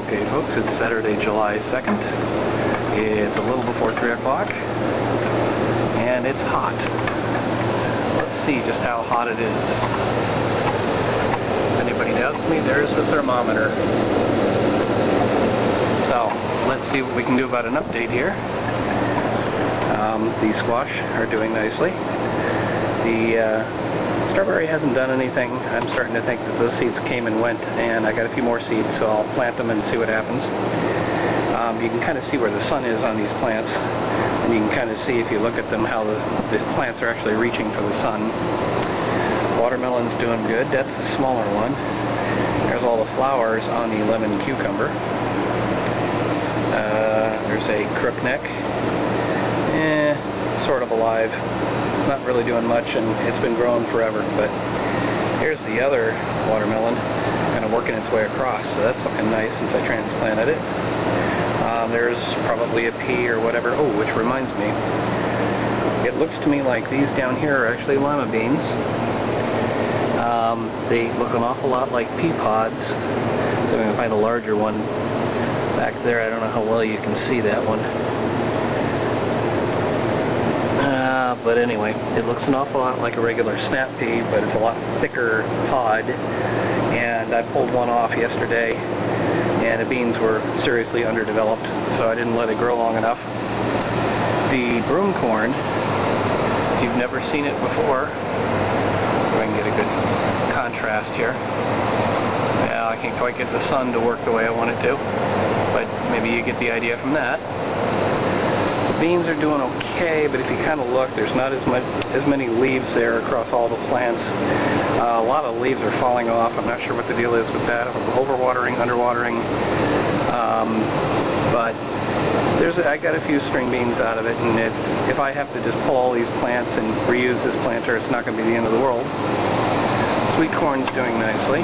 Okay folks, it's Saturday, July 2nd. It's a little before 3 o'clock, and it's hot. Let's see just how hot it is. If anybody doubts me, there's the thermometer. So, let's see what we can do about an update here. The squash are doing nicely. The strawberry hasn't done anything. I'm starting to think that those seeds came and went, and I got a few more seeds, so I'll plant them and see what happens. You can kind of see where the sun is on these plants, and you can kind of see if you look at them how the plants are actually reaching for the sun. Watermelon's doing good. That's the smaller one. There's all the flowers on the lemon cucumber. There's a crookneck. Sort of alive. Not really doing much, and it's been growing forever, but here's the other watermelon kind of working its way across, so that's looking nice since I transplanted it. There's probably a pea or whatever. Oh, which reminds me, it looks to me like these down here are actually lima beans. They look an awful lot like pea pods, so I'm going to find a larger one back there. I don't know how well you can see that one. But anyway, it looks an awful lot like a regular snap pea, but it's a lot thicker pod. And I pulled one off yesterday, and the beans were seriously underdeveloped, so I didn't let it grow long enough. The broom corn, if you've never seen it before, so I can get a good contrast here. Now, I can't quite get the sun to work the way I want it to, but maybe you get the idea from that. Beans are doing okay, but if you kind of look, there's not as many leaves there across all the plants. A lot of leaves are falling off. I'm not sure what the deal is with that. Overwatering, underwatering. But I got a few string beans out of it, and if I have to just pull all these plants and reuse this planter, it's not going to be the end of the world. Sweet corn's doing nicely.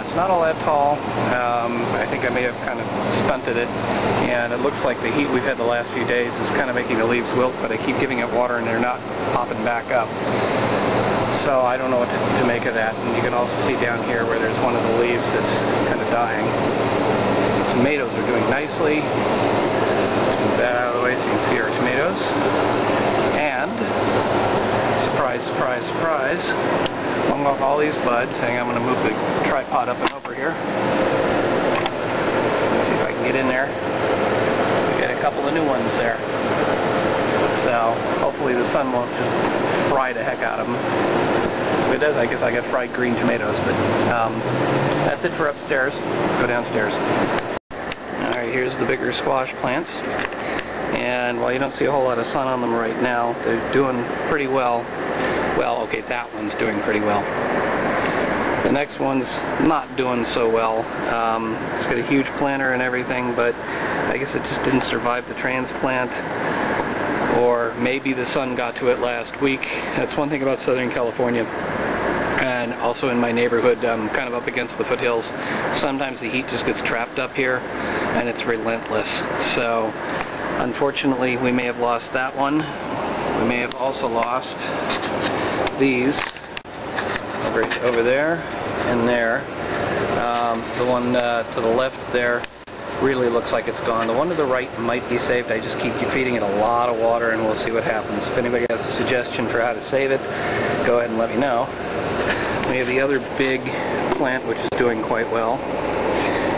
It's not all that tall. I think I may have kind of stunted it, and it looks like the heat we've had the last few days is kind of making the leaves wilt, but I keep giving it water and they're not popping back up. So I don't know what to make of that. And you can also see down here where there's one of the leaves that's kind of dying. Tomatoes are doing nicely. Let's move that out of the way so you can see our tomatoes. And, surprise, surprise, surprise, along with all these buds, I'm going to move the tripod up and over here. Let's see if I can get in there. We got a couple of new ones there. So hopefully the sun won't just fry the heck out of them. If it does, I guess I got fried green tomatoes. But that's it for upstairs. Let's go downstairs. Alright, here's the bigger squash plants. And while you don't see a whole lot of sun on them right now, they're doing pretty well. Well, okay, that one's doing pretty well. The next one's not doing so well. It's got a huge planter and everything, but I guess it just didn't survive the transplant. Or maybe the sun got to it last week. That's one thing about Southern California. And also in my neighborhood, kind of up against the foothills, sometimes the heat just gets trapped up here, and it's relentless. So, unfortunately, we may have lost that one. We may have also lost these right over there and there. The one to the left there really looks like it's gone. The one to the right might be saved. I just keep feeding it a lot of water, and we'll see what happens. If anybody has a suggestion for how to save it, go ahead and let me know. We have the other big plant, which is doing quite well.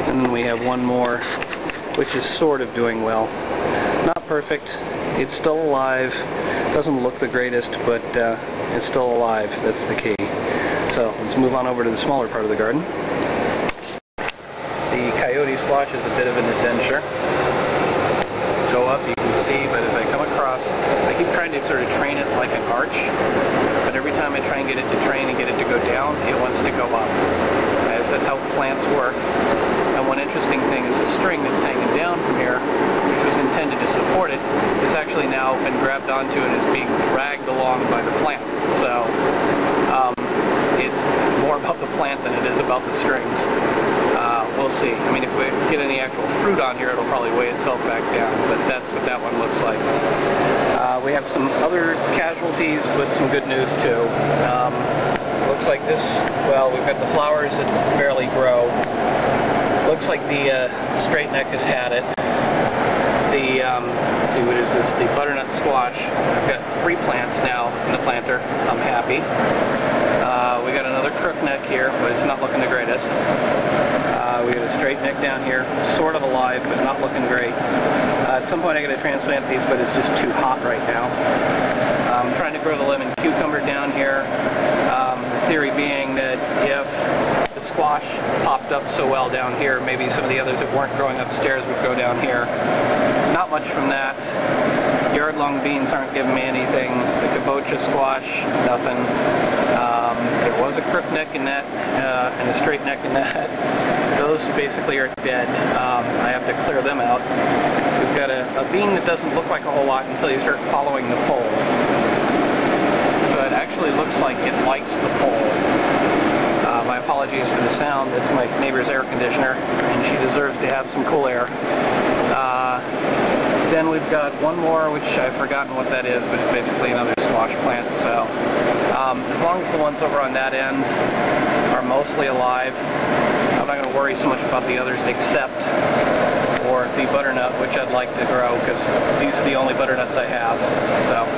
And then we have one more, which is sort of doing well. Not perfect. It's still alive. Doesn't look the greatest, but it's still alive. That's the key. So let's move on over to the smaller part of the garden. The coyote squash is a bit of an adventure. Go up, you can see, but as I come across, I keep trying to sort of train it like an arch, but every time I try and get it to train and get it to go down, it wants to go up. As that's how plants work. And one interesting thing is the string that's hanging down from here, which was intended to support it, has actually now been grabbed onto and is being dragged along by the plant. So it's more about the plant than it is about the strings. We'll see. I mean, if we get any actual fruit on here, it'll probably weigh itself back down, but that's what that one looks like. We have some other casualties, but some good news too. Looks like this, well, we've got the flowers that barely grow. Looks like the straight neck has had it. The, let's see, what is this? The butternut squash. I've got 3 plants now in the planter. I'm happy. We got another crook neck here, but it's not looking the greatest. We got a straight neck down here, sort of alive, but not looking great. At some point I got to transplant these, but it's just too hot right now. I'm trying to grow the lemon cucumber down here. The theory being that if the squash popped up so well down here, maybe some of the others that weren't growing upstairs would go down here. Not much from that. Yard-long beans aren't giving me anything. The kabocha squash, nothing. There was a crook neck in that, and a straight neck in that. Those basically are dead. I have to clear them out. We've got a bean that doesn't look like a whole lot until you start following the pole. So it actually looks like it likes the pole. My apologies for the sound. It's my neighbor's air conditioner, and she deserves to have some cool air. Then we've got one more, which I've forgotten what that is, but it's basically another squash plant. So as long as the ones over on that end are mostly alive, I'm not going to worry so much about the others except for the butternut, which I'd like to grow because these are the only butternuts I have. So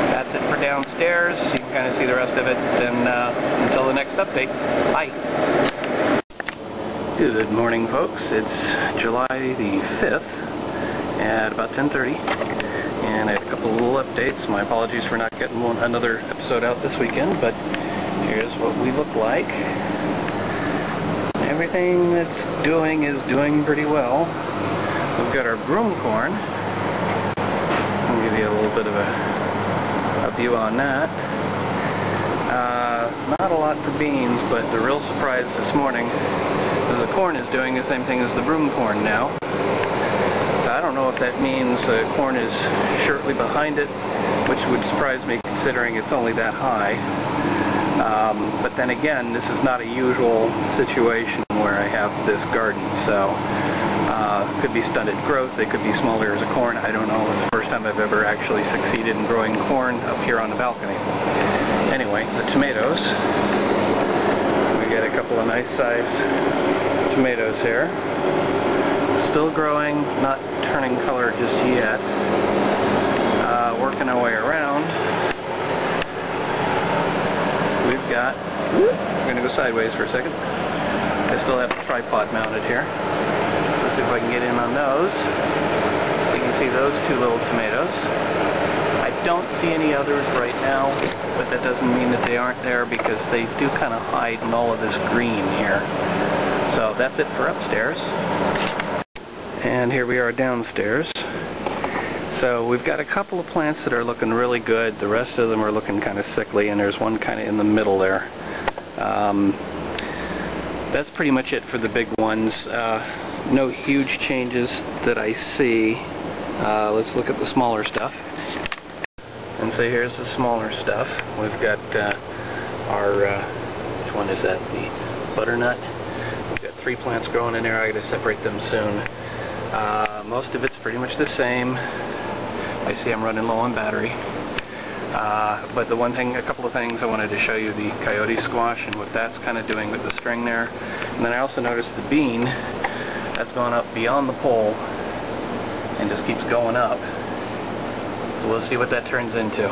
that's it for downstairs. You can kind of see the rest of it. And until the next update, bye. Good morning, folks. It's July the 5th at about 10:30, and I have a couple of little updates. My apologies for not getting another episode out this weekend, but here's what we look like. Everything that's doing is doing pretty well. We've got our broom corn. I'll give you a little bit of a view on that. Not a lot for beans, but the real surprise this morning is the corn is doing the same thing as the broom corn now. I don't know if that means corn is shortly behind it, which would surprise me considering it's only that high. But then again, this is not a usual situation where I have this garden, so it could be stunted growth, they could be small ears of corn, I don't know. It's the first time I've ever actually succeeded in growing corn up here on the balcony. Anyway, the tomatoes. We got a couple of nice size tomatoes here. Still growing, not turning color just yet. Working our way around. We've got, I'm going to go sideways for a second. I still have the tripod mounted here. So let's see if I can get in on those. You can see those 2 little tomatoes. I don't see any others right now, but that doesn't mean that they aren't there because they do kind of hide in all of this green here. So that's it for upstairs. And here we are downstairs. So we've got a couple of plants that are looking really good. The rest of them are looking kind of sickly, and there's one kind of in the middle there. That's pretty much it for the big ones. No huge changes that I see. Let's look at the smaller stuff. And so here's the smaller stuff. We've got our, which one is that? The butternut. We've got 3 plants growing in there. I got to separate them soon. Most of it's pretty much the same. I see I'm running low on battery. But the one thing, a couple of things I wanted to show you, the coyote squash and what that's kind of doing with the string there. And then I also noticed the bean that's gone up beyond the pole and just keeps going up. So we'll see what that turns into.